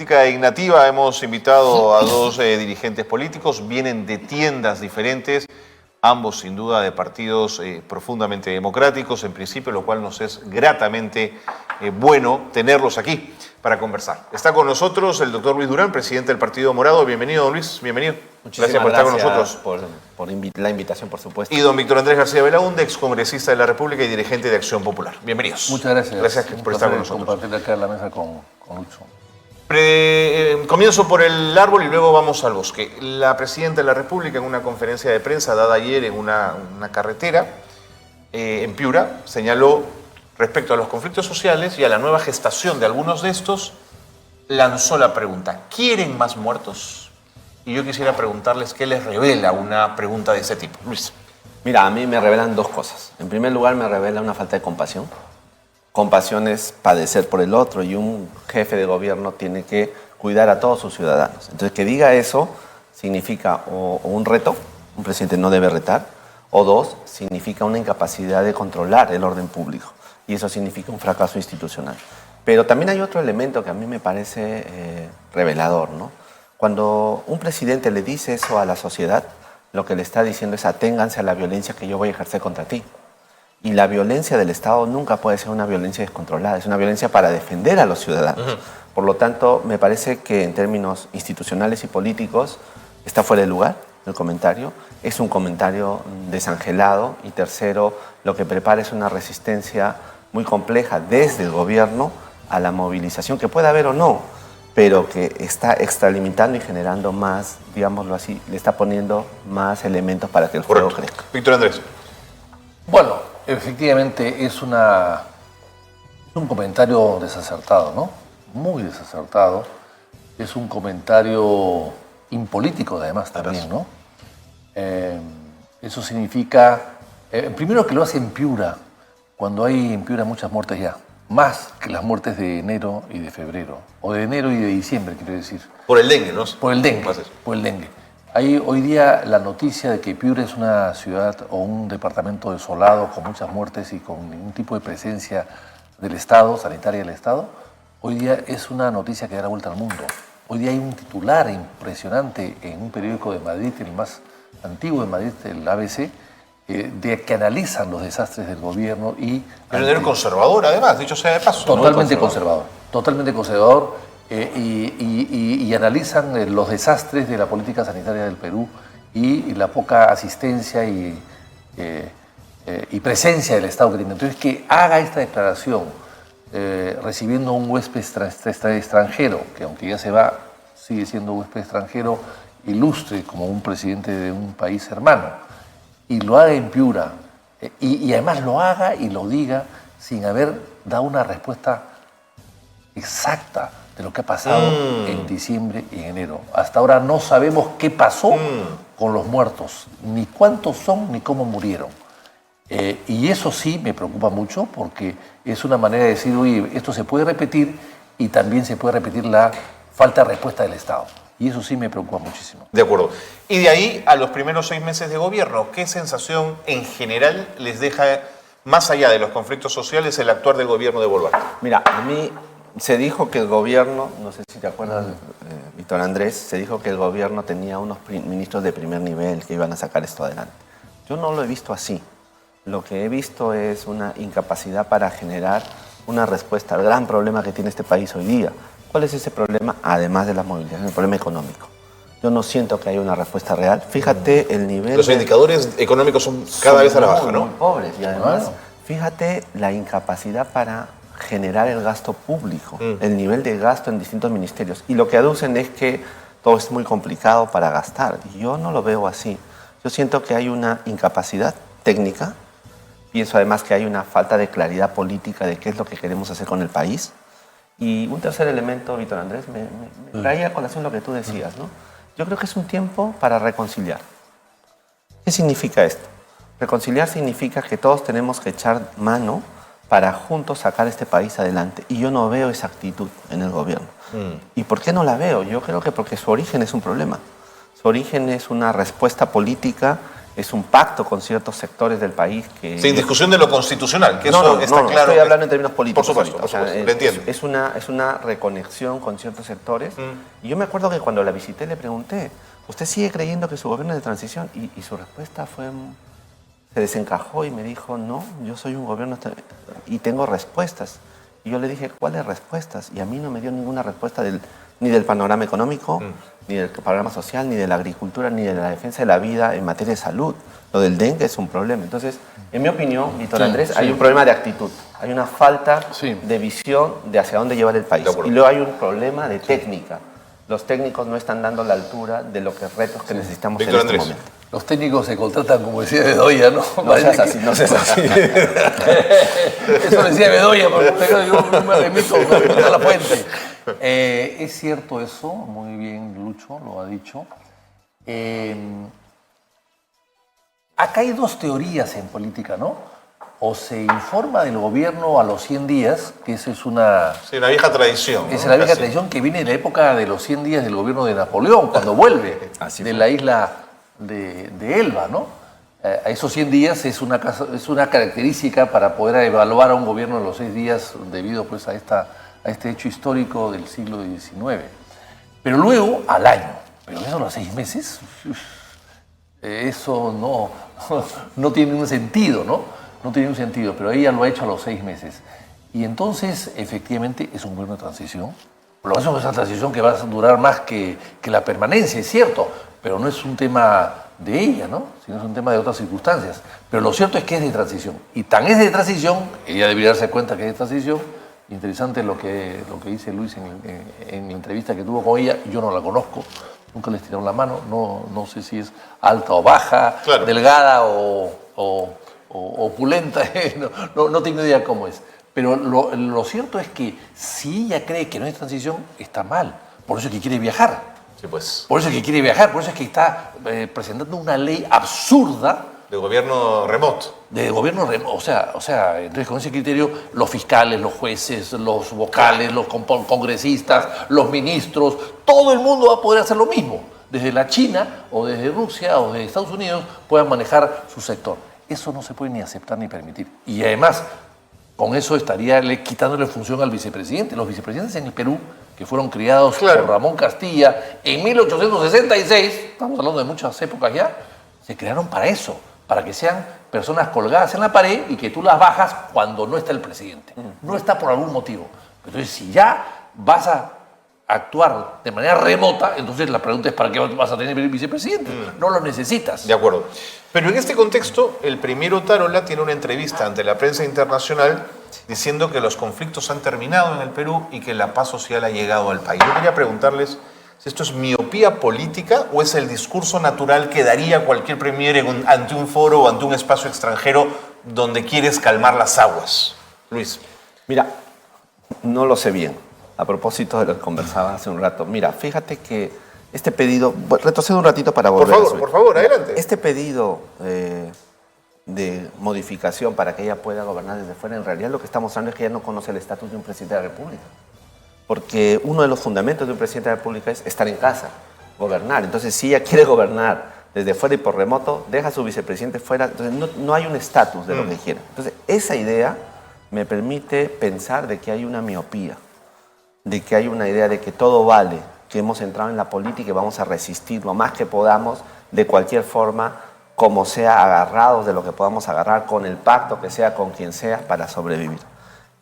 Ignativa hemos invitado a dos dirigentes políticos, vienen de tiendas diferentes, ambos sin duda de partidos profundamente democráticos en principio, lo cual nos es gratamente bueno tenerlos aquí para conversar. Está con nosotros el doctor Luis Durán, presidente del Partido Morado. Bienvenido, don Luis, bienvenido. Muchísimas gracias por estar con nosotros. Por la invitación, por supuesto. Y don Víctor Andrés García Belaúnde, excongresista de la República y dirigente de Acción Popular. Bienvenidos. Muchas gracias. Gracias por estar con nosotros. Compartir acá en la mesa con Lucho. Comienzo por el árbol y luego vamos al bosque. La presidenta de la República en una conferencia de prensa dada ayer en una carretera en Piura señaló respecto a los conflictos sociales y a la nueva gestación de algunos de estos, lanzó la pregunta: ¿quieren más muertos? Y yo quisiera preguntarles qué les revela una pregunta de ese tipo. Luis. Mira, a mí me revelan dos cosas. En primer lugar, me revela una falta de compasión. Compasión es padecer por el otro y un jefe de gobierno tiene que cuidar a todos sus ciudadanos. Entonces, que diga eso significa o un reto, un presidente no debe retar, o dos, significa una incapacidad de controlar el orden público y eso significa un fracaso institucional. Pero también hay otro elemento que a mí me parece revelador, ¿no? Cuando un presidente le dice eso a la sociedad, lo que le está diciendo es: aténganse a la violencia que yo voy a ejercer contra ti. Y la violencia del Estado nunca puede ser una violencia descontrolada, es una violencia para defender a los ciudadanos. Por lo tanto, me parece que en términos institucionales y políticos está fuera de lugar el comentario. Es un comentario desangelado. Y tercero, lo que prepara es una resistencia muy compleja desde el gobierno a la movilización, que puede haber o no, pero que está extralimitando y generando más, digámoslo así, le está poniendo más elementos para que el fuego crezca. Víctor Andrés. Bueno, efectivamente es un comentario desacertado, ¿no? Muy desacertado. Es un comentario impolítico, además, también, ¿no? Eso significa, primero, que lo hace en Piura, cuando hay en Piura muchas muertes ya. Más que las muertes de enero y de febrero. O de enero y de diciembre, quiero decir. Por el dengue, ¿no? Por el dengue. Por el dengue. Hay hoy día la noticia de que Piura es una ciudad o un departamento desolado, con muchas muertes y con ningún tipo de presencia del Estado, sanitaria del Estado. Hoy día es una noticia que da la vuelta al mundo. Hoy día hay un titular impresionante en un periódico de Madrid, el más antiguo de Madrid, el ABC, de que analizan los desastres del gobierno y... Pero era conservador, además, dicho sea de paso. Totalmente conservador. Totalmente conservador. Y analizan los desastres de la política sanitaria del Perú y la poca asistencia y presencia del Estado que tiene. Entonces, que haga esta declaración recibiendo un huésped extranjero, que aunque ya se va, sigue siendo un huésped extranjero ilustre como un presidente de un país hermano, y lo haga en Piura, y además lo haga y lo diga sin haber dado una respuesta exacta de lo que ha pasado en diciembre y en enero. Hasta ahora no sabemos qué pasó con los muertos, ni cuántos son, ni cómo murieron. Y eso sí me preocupa mucho, porque es una manera de decir: oye, esto se puede repetir, y también se puede repetir la falta de respuesta del Estado. Y eso sí me preocupa muchísimo. De acuerdo. Y de ahí a los primeros 6 meses de gobierno, ¿qué sensación en general les deja, más allá de los conflictos sociales, el actuar del gobierno de Boluarte? Mira, a mí se dijo que el gobierno, no sé si te acuerdas, Víctor Andrés, se dijo que el gobierno tenía unos ministros de primer nivel que iban a sacar esto adelante. Yo no lo he visto así. Lo que he visto es una incapacidad para generar una respuesta al gran problema que tiene este país hoy día. ¿Cuál es ese problema? Además de la movilización, el problema económico. Yo no siento que haya una respuesta real. Fíjate el nivel... Los indicadores económicos son cada vez a la baja, ¿no? Muy pobres. Y además, fíjate la incapacidad para generar el gasto público, el nivel de gasto en distintos ministerios. Y lo que aducen es que todo es muy complicado para gastar. Y yo no lo veo así. Yo siento que hay una incapacidad técnica. Pienso además que hay una falta de claridad política de qué es lo que queremos hacer con el país. Y un tercer elemento, Víctor Andrés, me traía a colación lo que tú decías, ¿no? Yo creo que es un tiempo para reconciliar. ¿Qué significa esto? Reconciliar significa que todos tenemos que echar mano para juntos sacar este país adelante. Y yo no veo esa actitud en el gobierno. ¿Y por qué no la veo? Yo creo que porque su origen es un problema. Su origen es una respuesta política es un pacto con ciertos sectores del país que... Sin discusión de lo constitucional, que No, eso no, está no, claro. estoy hablando en términos políticos. Por supuesto, ahorita. O sea, le entiendo. Es una reconexión con ciertos sectores. Y yo me acuerdo que cuando la visité le pregunté, ¿usted sigue creyendo que su gobierno es de transición? Y su respuesta fue... Se desencajó y me dijo, no, yo soy un gobierno y tengo respuestas. Y yo le dije, ¿cuáles respuestas? Y a mí no me dio ninguna respuesta ni del panorama económico, ni del panorama social, ni de la agricultura, ni de la defensa de la vida en materia de salud. Lo del dengue es un problema. Entonces, en mi opinión, Víctor Andrés, hay un problema de actitud. Hay una falta de visión de hacia dónde llevar el país. Y luego hay un problema de técnica. Los técnicos no están dando la altura de los retos que necesitamos Víctor en este Andrés. momento. Los técnicos se contratan, como decía Bedoya, ¿no? No seas así, no seas así. Eso decía Bedoya, pero yo me remito a la fuente. Es cierto eso, muy bien Lucho lo ha dicho. Acá hay dos teorías en política, ¿no? O se informa del gobierno a los 100 días, que esa es una... Sí, la vieja tradición. Esa es ¿no? la vieja Casi. tradición que viene de la época de los 100 días del gobierno de Napoleón, cuando vuelve Así de fue. la isla de Elba, ¿no? A esos 100 días es una característica para poder evaluar a un gobierno en los 6 días debido pues, a este hecho histórico del siglo XIX. Pero luego, al año. Pero eso a los 6 meses, eso no tiene un sentido, ¿no? No tiene un sentido, pero ella lo ha hecho a los 6 meses. Y entonces, efectivamente, es un gobierno de transición. Lo que pasa es que es una transición que va a durar más que la permanencia, es cierto, pero no es un tema de ella, ¿no? Sino es un tema de otras circunstancias. Pero lo cierto es que es de transición. Y tan es de transición, ella debería darse cuenta que es de transición. Interesante lo que dice Luis en la entrevista que tuvo con ella. Yo no la conozco, nunca les tiraron la mano. No sé si es alta o baja, Claro. delgada o opulenta. No tengo idea cómo es. Pero lo cierto es que si ella cree que no es transición, está mal. Por eso es que quiere viajar. Sí, pues. Por eso es que quiere viajar, por eso es que está presentando una ley absurda De gobierno remoto. de gobierno remoto. O sea, entonces con ese criterio, los fiscales, los jueces, los vocales, los congresistas, los ministros, todo el mundo va a poder hacer lo mismo. Desde la China o desde Rusia o desde Estados Unidos puedan manejar su sector. Eso no se puede ni aceptar ni permitir. Y además, con eso estaría quitándole función al vicepresidente. Los vicepresidentes en el Perú, que fueron criados Claro. por Ramón Castilla en 1866, estamos hablando de muchas épocas ya, se crearon para eso, para que sean personas colgadas en la pared y que tú las bajas cuando no está el presidente. No está por algún motivo. Entonces, si ya vas a actuar de manera remota, entonces la pregunta es ¿para qué vas a tener vicepresidente? No lo necesitas. De acuerdo. Pero en este contexto, el premier Otárola tiene una entrevista ante la prensa internacional diciendo que los conflictos han terminado en el Perú y que la paz social ha llegado al país. Yo quería preguntarles si esto es miopía política o es el discurso natural que daría cualquier premier ante un foro o ante un espacio extranjero donde quieres calmar las aguas. Luis. Mira, no lo sé bien. A propósito de lo que conversaba hace un rato. Mira, fíjate que este pedido... Retrocedo un ratito para volver a subir. Por favor, adelante. Este pedido de modificación para que ella pueda gobernar desde fuera, en realidad lo que está mostrando es que ella no conoce el estatus de un presidente de la República. Porque uno de los fundamentos de un presidente de la República es estar en casa, gobernar. Entonces, si ella quiere gobernar desde fuera y por remoto, deja a su vicepresidente fuera. Entonces, no hay un estatus de lo que quiere. Entonces, esa idea me permite pensar de que hay una miopía, de que hay una idea de que todo vale, que hemos entrado en la política y vamos a resistir lo más que podamos, de cualquier forma, como sea, agarrados de lo que podamos agarrar, con el pacto que sea, con quien sea, para sobrevivir.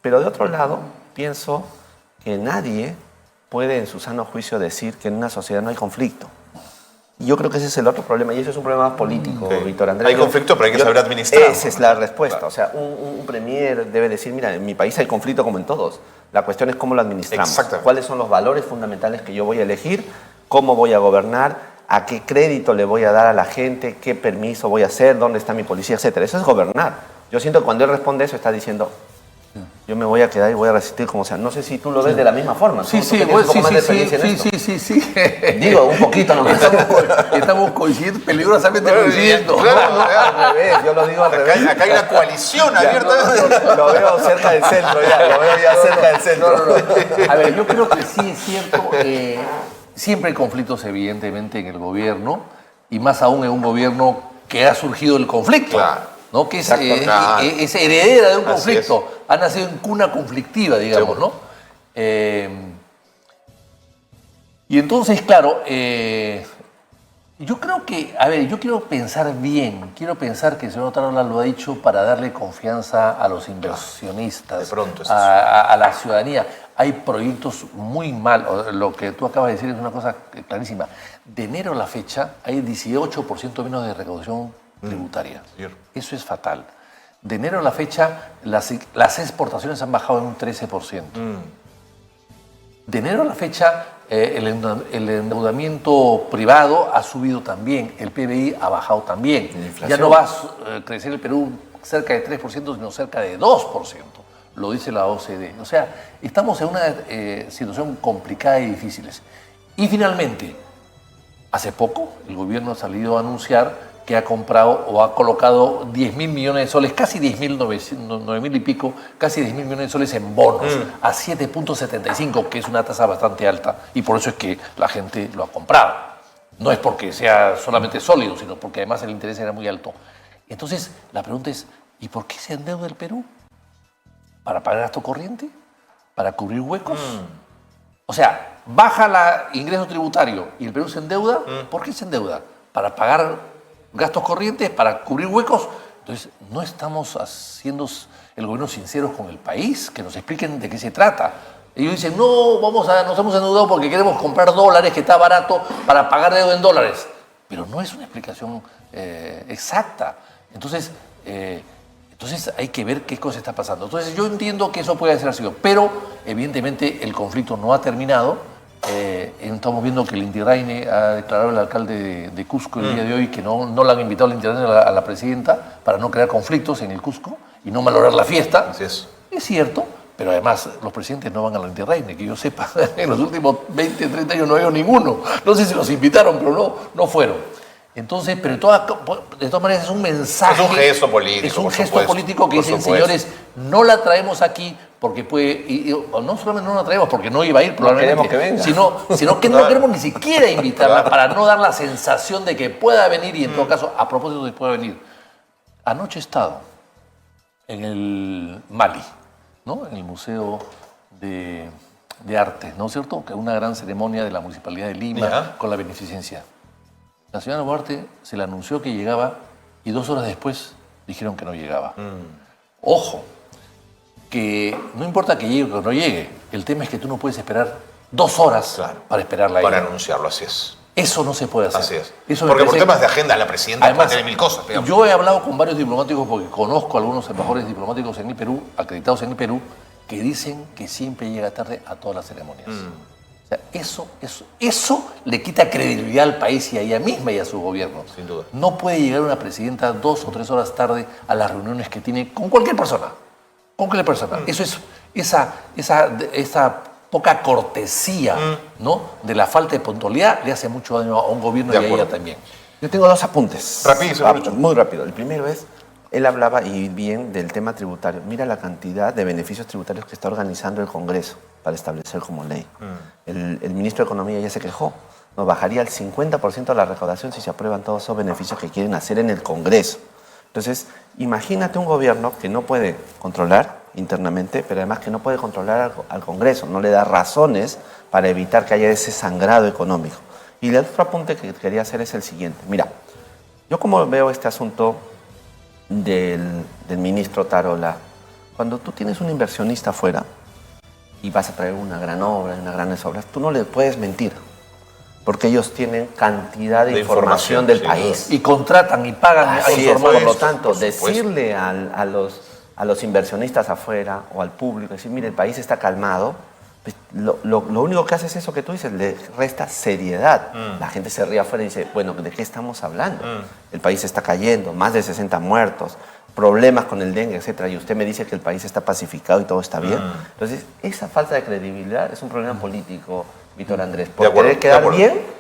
Pero de otro lado, pienso que nadie puede en su sano juicio decir que en una sociedad no hay conflicto. Y yo creo que ese es el otro problema, y eso es un problema más político, Víctor Andrés. Hay conflicto, pero hay que saber administrar. Esa es la respuesta. Claro. O sea, un premier debe decir, mira, en mi país hay conflicto como en todos. La cuestión es cómo lo administramos. Exactamente. ¿Cuáles son los valores fundamentales que yo voy a elegir? ¿Cómo voy a gobernar? ¿A qué crédito le voy a dar a la gente? ¿Qué permiso voy a hacer? ¿Dónde está mi policía? Etcétera. Eso es gobernar. Yo siento que cuando él responde eso está diciendo, yo me voy a quedar y voy a resistir como sea. No sé si tú lo ves de la misma forma. Sí, sí, Digo, un poquito nomás. Estamos coincidiendo, peligrosamente coincidiendo. Claro, Al revés, yo lo digo al revés. Acá hay una coalición abierta. Lo veo cerca del centro ya, lo veo ya cerca del centro. A ver, yo creo que sí es cierto, siempre hay conflictos evidentemente en el gobierno, y más aún en un gobierno que ha surgido el conflicto. Claro. ¿No? Que es Exacto. heredera de un Así conflicto. Ha nacido en cuna conflictiva, digamos, Seguro. ¿no? Y entonces, claro, yo creo que, a ver, yo quiero pensar bien, quiero pensar que el señor Otárola lo ha dicho para darle confianza a los inversionistas, De pronto es eso. a la ciudadanía. Hay proyectos muy mal, lo que tú acabas de decir es una cosa clarísima. De enero a la fecha hay 18% menos de recaudación tributaria. Cierto. Eso es fatal. De enero a la fecha las exportaciones han bajado en un 13%. De enero a la fecha, el endeudamiento privado ha subido también, el PBI ha bajado también. Ya no va a crecer el Perú cerca de 3%, sino cerca de 2%, lo dice la OCDE. O sea, estamos en una situación complicada y difícil. Y finalmente, hace poco, el gobierno ha salido a anunciar que ha comprado o ha colocado 10.000 millones de soles, casi 10.000, 9.000 y pico, casi 10.000 millones de soles en bonos, a 7.75, que es una tasa bastante alta, y por eso es que la gente lo ha comprado. No es porque sea solamente sólido, sino porque además el interés era muy alto. Entonces, la pregunta es, ¿y por qué se endeuda el Perú? ¿Para pagar gasto corriente? ¿Para cubrir huecos? O sea, baja el ingreso tributario y el Perú se endeuda. ¿Por qué se endeuda? ¿Para pagar gastos corrientes, para cubrir huecos? Entonces, no estamos haciendo el gobierno sinceros con el país, que nos expliquen de qué se trata. Ellos dicen, no, nos hemos endeudado porque queremos comprar dólares, que está barato, para pagar deuda en dólares. Pero no es una explicación exacta. Entonces hay que ver qué cosa está pasando. Entonces, yo entiendo que eso puede ser así, pero evidentemente el conflicto no ha terminado. Estamos viendo que el Inti Raymi ha declarado el alcalde de Cusco el día de hoy que no le han invitado al Inti Raymi a la presidenta para no crear conflictos en el Cusco y no malograr la fiesta. Así es. Es cierto, pero además los presidentes no van al Inti Raymi, que yo sepa. En los últimos 20, 30 años no ha ido ninguno. No sé si los invitaron, pero no fueron. Entonces, pero de todas maneras es un mensaje. Es un gesto político. Es un por gesto supuesto, político que por dicen, supuesto. señores, no la traemos aquí porque no solamente no la traemos porque no iba a ir probablemente, queremos que venga. sino que no queremos ni siquiera invitarla para no dar la sensación de que pueda venir y en todo caso, a propósito de que pueda venir. Anoche he estado en el Mali, ¿no? En el Museo de Arte, ¿no es cierto? Que es una gran ceremonia de la Municipalidad de Lima Ya. con la beneficencia. La señora Boluarte se le anunció que llegaba y 2 horas después dijeron que no llegaba. Ojo, que no importa que llegue o que no llegue, el tema es que tú no puedes esperar 2 horas Claro. para esperarla a Para ella. anunciarlo, así es. Eso no se puede hacer. Así es. Eso me Porque por parece- temas de agenda la presidenta Además, puede tener 1000 cosas. Digamos. yo he hablado con varios diplomáticos porque conozco a algunos embajadores diplomáticos en el Perú, acreditados en el Perú, que dicen que siempre llega tarde a todas las ceremonias. O sea, eso le quita credibilidad al país y a ella misma y a su gobierno. Sin duda. No puede llegar una presidenta 2 o 3 horas tarde a las reuniones que tiene con cualquier persona. Con cualquier persona. Eso es esa poca cortesía, ¿no? De la falta de puntualidad le hace mucho daño a un gobierno De y a acuerdo. ella también. Yo tengo 2 apuntes. Rapidísimo, Lucho. Muy rápido. El primero es, él hablaba y bien del tema tributario. Mira la cantidad de beneficios tributarios que está organizando el Congreso para establecer como ley. El ministro de Economía ya se quejó. Nos bajaría el 50% de la recaudación si se aprueban todos esos beneficios que quieren hacer en el Congreso. Entonces, imagínate un gobierno que no puede controlar internamente, pero además que no puede controlar al Congreso, no le da razones para evitar que haya ese sangrado económico. Y el otro apunte que quería hacer es el siguiente. Mira, yo como veo este asunto del ministro Otárola, cuando tú tienes un inversionista afuera y vas a traer una gran obra, unas grandes obras, tú no le puedes mentir, porque ellos tienen cantidad de información del sin país. Y contratan y pagan a Así es, informar. por lo tanto, por supuesto. decirle a los inversionistas afuera o al público, decir, mire, el país está calmado, pues, lo único que hace es eso que tú dices, le resta seriedad. La gente se ríe afuera y dice, bueno, ¿de qué estamos hablando? El país está cayendo, más de 60 muertos, problemas con el dengue, etcétera, y usted me dice que el país está pacificado y todo está bien. Entonces, esa falta de credibilidad es un problema político, Víctor Andrés. Por acuerdo, querer quedar de acuerdo. bien,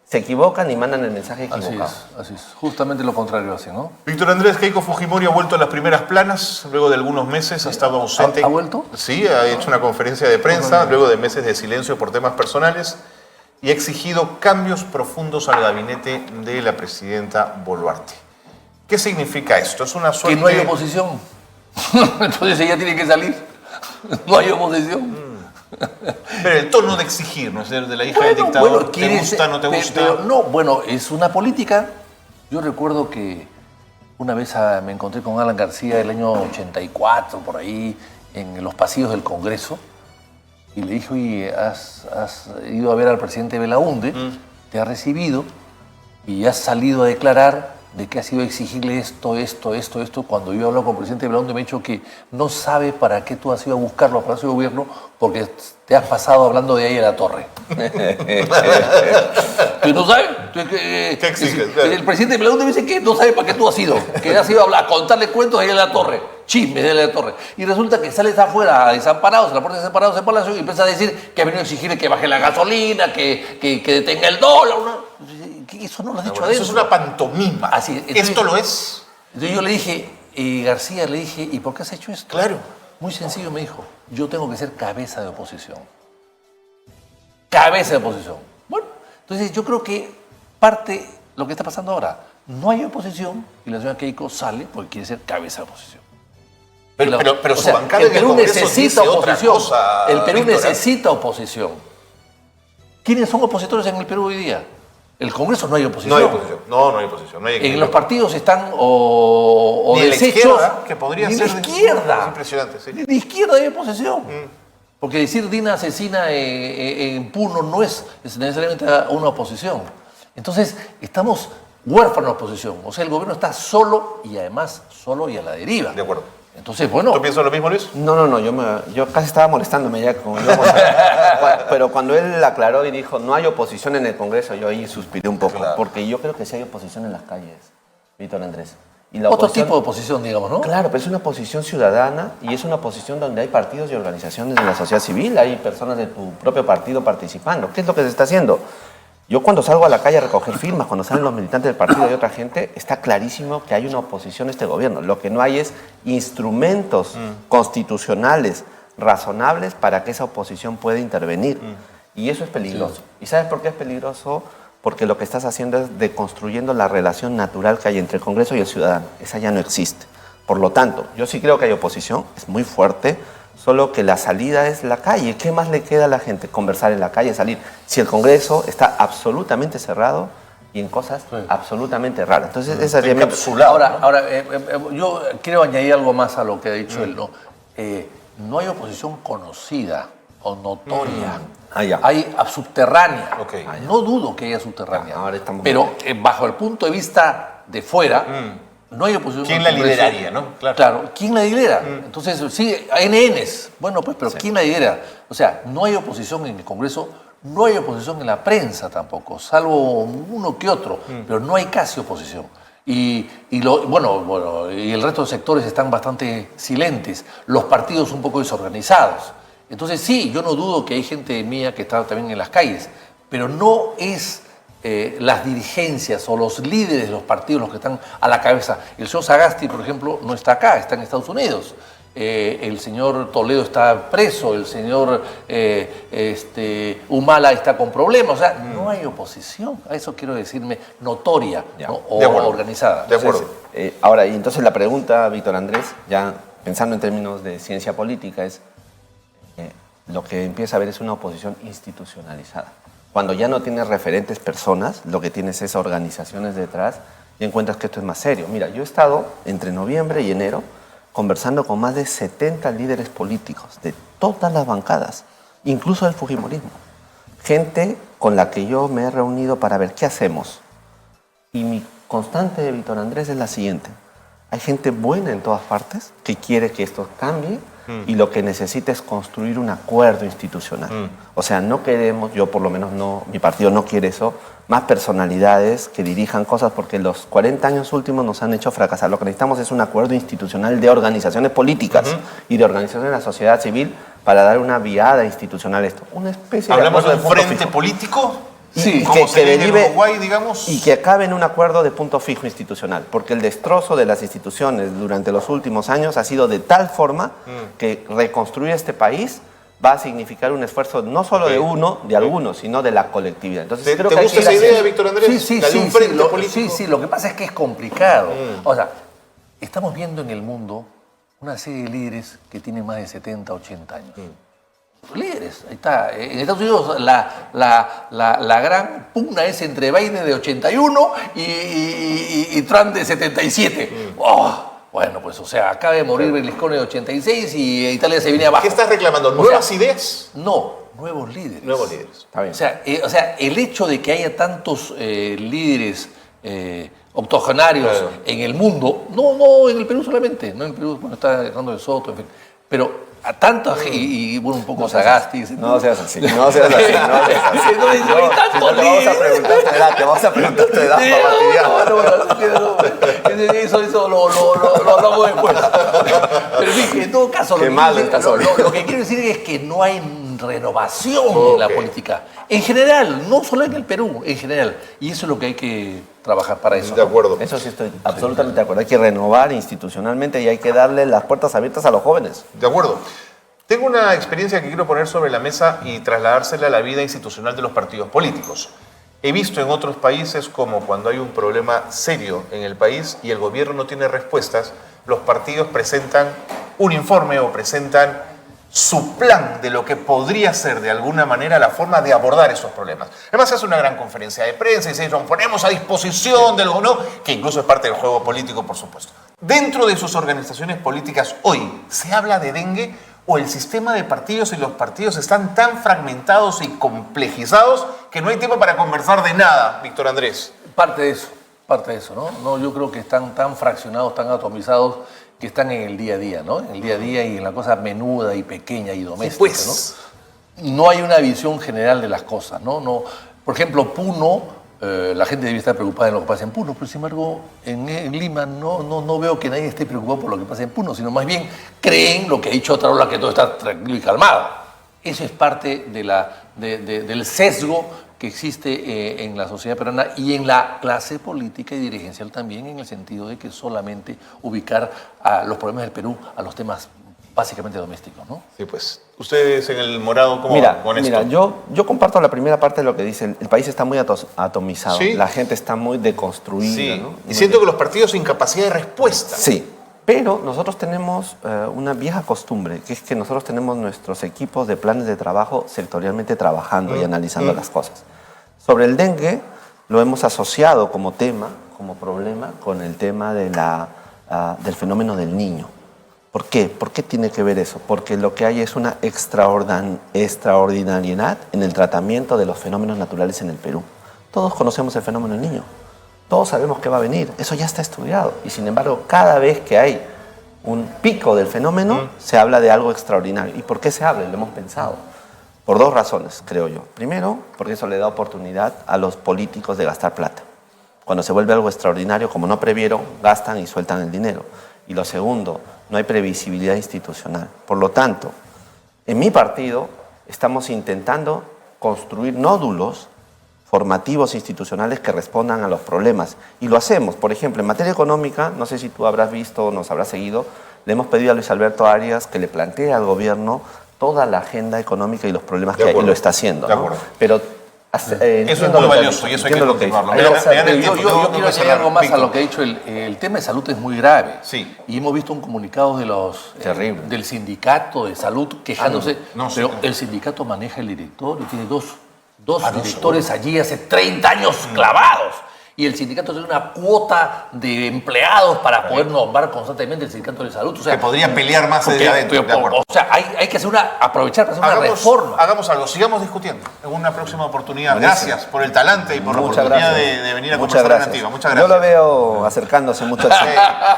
se equivocan y mandan el mensaje equivocado. Así es. Justamente lo contrario hace, ¿no? Víctor Andrés, Keiko Fujimori ha vuelto a las primeras planas luego de algunos meses, ha estado ausente. ¿Ha vuelto? Sí, ha hecho una conferencia de prensa luego de meses de silencio por temas personales y ha exigido cambios profundos al gabinete de la presidenta Boluarte. ¿Qué significa esto? Es una Que suerte... no hay oposición. Entonces ella tiene que salir. No hay oposición. Pero el tono de exigir, ¿no es de la hija del dictador? ¿Te quiere gusta, ser- no te gusta? pero no, bueno, es una política. Yo recuerdo que una vez me encontré con Alan García el año 84, por ahí, en los pasillos del Congreso, y le dije, oye, has ido a ver al presidente Belaúnde, te ha recibido, y has salido a declarar de que has ido a exigirle esto, cuando yo hablo con el presidente Belaúnde me ha dicho que no sabe para qué tú has ido a buscarlo a Palacio de Gobierno porque te has pasado hablando de ahí a la torre. ¿Tú no sabes? ¿Qué exiges? Claro. El presidente Belaúnde me dice que no sabe para qué tú has ido, que has ido a, hablar, a contarle cuentos ahí en la torre, chismes de la torre. Y resulta que sales afuera a Desamparados, a la puerta de Desamparados del Palacio y empieza a decir que ha venido a exigirle que baje la gasolina, que detenga el dólar. Eso no lo has dicho adentro. Eso es una pantomima. Así, entonces- ¿Esto lo es? Entonces yo le dije, García, le dije, ¿y por qué has hecho esto? Claro. Muy sencillo, me dijo, yo tengo que ser cabeza de oposición. Cabeza de oposición. Bueno, entonces yo creo que parte lo que está pasando ahora, no hay oposición y la señora Keiko sale porque quiere ser cabeza de oposición. Pero O su sea, bancada el en el Perú Congreso necesita dice otra oposición. cosa, El Perú Víctor, ¿eh? necesita oposición. ¿Quiénes son opositores en el Perú hoy día? El Congreso no hay oposición. No hay oposición. No hay oposición. No hay En equilibrio. los partidos están o Ni de la deshechos, izquierda, que podría ni ser de de- izquierda. es impresionante, sí. De izquierda hay oposición. Porque decir Dina asesina en Puno no es necesariamente una oposición. Entonces, estamos huérfanos de oposición. O sea, el gobierno está solo y además solo y a la deriva. De acuerdo. Entonces, bueno, ¿Tú piensas lo mismo, Luis? No, yo casi estaba molestándome ya con pero cuando él aclaró y dijo no hay oposición en el Congreso, yo ahí suspiré un poco, Claro. porque yo creo que sí hay oposición en las calles, Víctor Andrés. Y la otro oposición- tipo de oposición, digamos, ¿no? Claro, pero es una posición ciudadana y es una posición donde hay partidos y organizaciones de la sociedad civil, hay personas de tu propio partido participando. ¿Qué es lo que se está haciendo? Yo cuando salgo a la calle a recoger firmas, cuando salen los militantes del partido y otra gente, está clarísimo que hay una oposición a este gobierno. Lo que no hay es instrumentos constitucionales razonables para que esa oposición pueda intervenir. Y eso es peligroso. ¿Y sabes por qué es peligroso? Porque lo que estás haciendo es deconstruyendo la relación natural que hay entre el Congreso y el ciudadano. Esa ya no existe. Por lo tanto, yo sí creo que hay oposición, es muy fuerte, solo que la salida es la calle. ¿Qué más le queda a la gente? Conversar en la calle, salir. Si el Congreso está absolutamente cerrado y en cosas absolutamente raras. Entonces, esa sería mi... Encapsulado. Ahora, yo quiero añadir algo más a lo que ha dicho él. No hay oposición conocida o notoria. Ya. Hay subterránea. Ok. No dudo que haya subterránea. Ahora estamos- Pero bajo el punto de vista de fuera, no hay oposición. ¿Quién al la Congreso. lideraría, no? Claro, ¿quién la lidera? Entonces, sí, NNs. Bueno, pues, pero ¿quién la lidera? O sea, no hay oposición en el Congreso, no hay oposición en la prensa tampoco, salvo uno que otro, pero no hay casi oposición. Y el resto de sectores están bastante silentes, los partidos un poco desorganizados. Entonces, sí, yo no dudo que hay gente mía que está también en las calles, pero no es las dirigencias o los líderes de los partidos los que están a la cabeza. El señor Sagasti, por ejemplo, no está acá, está en Estados Unidos. El señor Toledo está preso, el señor Humala está con problemas. O sea, no hay oposición, a eso quiero decirme, notoria, ¿no? O De acuerdo. organizada. De acuerdo. Ahora, y entonces la pregunta, Víctor Andrés, ya pensando en términos de ciencia política, es lo que empieza a ver es una oposición institucionalizada. Cuando ya no tienes referentes personas, lo que tienes es organizaciones detrás y encuentras que esto es más serio. Mira, yo he estado entre noviembre y enero conversando con más de 70 líderes políticos de todas las bancadas, incluso del fujimorismo. Gente con la que yo me he reunido para ver qué hacemos. Y mi constante de Víctor Andrés es la siguiente. Hay gente buena en todas partes que quiere que esto cambie y lo que necesita es construir un acuerdo institucional. O sea, no queremos, yo por lo menos no, mi partido no quiere eso, más personalidades que dirijan cosas porque los 40 años últimos nos han hecho fracasar. Lo que necesitamos es un acuerdo institucional de organizaciones políticas y de organizaciones de la sociedad civil para dar una viada institucional a esto. Una especie ¿Hablamos de acuerdo un punto frente fijo. político? Sí, como se ve en derive- Uruguay, digamos. y que acabe en un acuerdo de punto fijo institucional, porque el destrozo de las instituciones durante los últimos años ha sido de tal forma que reconstruir este país va a significar un esfuerzo no solo de uno, de algunos, sino de la colectividad. Entonces, ¿Te creo que gusta esa idea, Víctor Andrés? Sí, La de un frente político. sí, lo que pasa es que es complicado. O sea, estamos viendo en el mundo una serie de líderes que tienen más de 70, 80 años. Líderes, ahí está. En Estados Unidos la gran pugna es entre Biden de 81 y Trump de 77. Bueno, pues, o sea, acaba de morir Berlusconi de 86 y Italia se viene abajo. ¿Qué estás reclamando? ¿Nuevas ideas? No, nuevos líderes. Nuevos líderes. Está bien. O sea, el hecho de que haya tantos líderes octogenarios en el mundo, no en el Perú solamente, no en el Perú, bueno, está Hernando de Soto, en fin, pero a tantas, y bueno, un poco Sagasti. No seas así, no seas así, no seas así. Te vamos a preguntar tu edad para Eso lo hablamos después. Pero en fin, en todo caso, lo que quiero decir es que no hay renovación en la política. En general, no solo en el Perú, en general. Y eso es lo que hay que trabajar para eso. De acuerdo. Eso sí estoy absolutamente de acuerdo. Hay que renovar institucionalmente y hay que darle las puertas abiertas a los jóvenes. De acuerdo. Tengo una experiencia que quiero poner sobre la mesa y trasladársela a la vida institucional de los partidos políticos. He visto en otros países como cuando hay un problema serio en el país y el gobierno no tiene respuestas, los partidos presentan un informe o presentan su plan de lo que podría ser de alguna manera la forma de abordar esos problemas. Además se hace una gran conferencia de prensa y se dice, ponemos a disposición del no, que incluso es parte del juego político, por supuesto. Dentro de sus organizaciones políticas hoy, ¿se habla de dengue o el sistema de partidos y los partidos están tan fragmentados y complejizados que no hay tiempo para conversar de nada, Víctor Andrés? Parte de eso, ¿no? No, yo creo que están tan fraccionados, tan atomizados, que están en el día a día, ¿no? En el día a día y en la cosa menuda y pequeña y doméstica, pues. ¿no? No hay una visión general de las cosas, ¿no? Por ejemplo, Puno, la gente debe estar preocupada en lo que pasa en Puno, pero sin embargo, en Lima no veo que nadie esté preocupado por lo que pasa en Puno, sino más bien creen lo que ha dicho Otaola, que todo está tranquilo y calmado. Eso es parte del sesgo que existe en la sociedad peruana y en la clase política y dirigencial también, en el sentido de que solamente ubicar a los problemas del Perú a los temas básicamente domésticos, ¿no? Sí, pues. Ustedes en el morado, ¿cómo con esto? Mira, yo comparto la primera parte de lo que dice. El país está muy atomizado, ¿sí? La gente está muy deconstruida. Sí. ¿no? Y siento que los partidos sin capacidad de respuesta. Sí, pero nosotros tenemos una vieja costumbre, que es que nosotros tenemos nuestros equipos de planes de trabajo sectorialmente trabajando y analizando las cosas. Sobre el dengue, lo hemos asociado como tema, como problema, con el tema de del fenómeno del niño. ¿Por qué? ¿Por qué tiene que ver eso? Porque lo que hay es una extraordinariedad en el tratamiento de los fenómenos naturales en el Perú. Todos conocemos el fenómeno del niño. Todos sabemos que va a venir. Eso ya está estudiado. Y sin embargo, cada vez que hay un pico del fenómeno, se habla de algo extraordinario. ¿Y por qué se habla? Lo hemos pensado. Por dos razones, creo yo. Primero, porque eso le da oportunidad a los políticos de gastar plata. Cuando se vuelve algo extraordinario, como no previeron, gastan y sueltan el dinero. Y lo segundo, no hay previsibilidad institucional. Por lo tanto, en mi partido estamos intentando construir nódulos formativos institucionales que respondan a los problemas. Y lo hacemos. Por ejemplo, en materia económica, no sé si tú habrás visto o nos habrás seguido, le hemos pedido a Luis Alberto Arias que le plantee al gobierno toda la agenda económica y los problemas que hay, y lo está haciendo, ¿no? Pero eso es muy valioso y eso hay que continuarlo. Yo quiero decir algo más a lo que ha dicho. El tema de salud es muy grave. Sí. Y hemos visto un comunicado del sindicato de salud quejándose. Pero el sindicato maneja el directorio, tiene dos directores allí hace 30 años clavados. Y el sindicato tiene una cuota de empleados para poder nombrar constantemente el sindicato de salud. O sea, que podría pelear más desde adentro. O sea, hay que aprovechar para hacer una reforma. Hagamos algo, sigamos discutiendo en una próxima oportunidad. Buenísimo. Gracias por el talante y por la oportunidad de venir a conversar con Antigua. Muchas gracias. Yo lo veo acercándose mucho.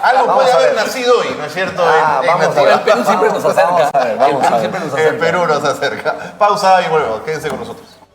Algo puede haber nacido hoy, ¿no es cierto? El Perú siempre nos acerca. El Perú nos acerca. Pausa y volvemos. Quédense con nosotros.